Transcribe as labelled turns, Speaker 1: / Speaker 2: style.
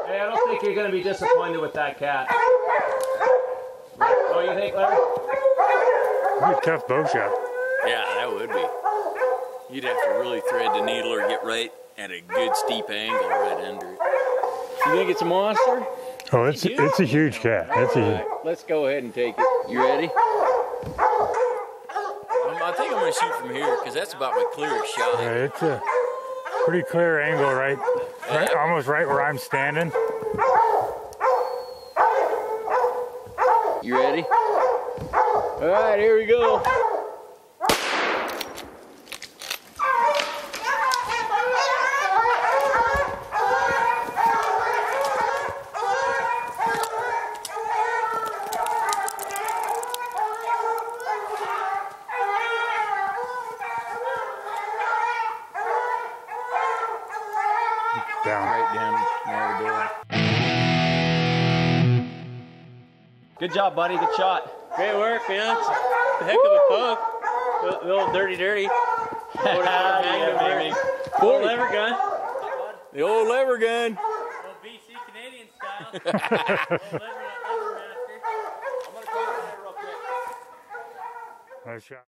Speaker 1: Hey, I don't think you're going to be disappointed with that cat. What do you think, Larry?
Speaker 2: That'd be a tough bow shot.
Speaker 3: Yeah, that would be. You'd have to really thread the needle or get right at a good steep angle right under it. You think it's a monster?
Speaker 2: Oh, it's a huge cat. It's a
Speaker 3: Right, let's go ahead and take it. You ready? I think I'm going to shoot from here because that's about my clearest shot.
Speaker 2: yeah, it's a pretty clear angle, right, almost right where I'm standing.
Speaker 3: You ready? All right, here we go.
Speaker 2: Down.
Speaker 3: Right down there.
Speaker 1: Good job, buddy. Good shot.
Speaker 4: Great work, man. It's a heck of a pug. The old dirty.
Speaker 1: Yeah, baby.
Speaker 4: Old lever gun.
Speaker 3: The old lever gun.
Speaker 4: Old BC Canadian style. Old lever master.
Speaker 1: I'm going to call it real quick.
Speaker 2: Nice shot.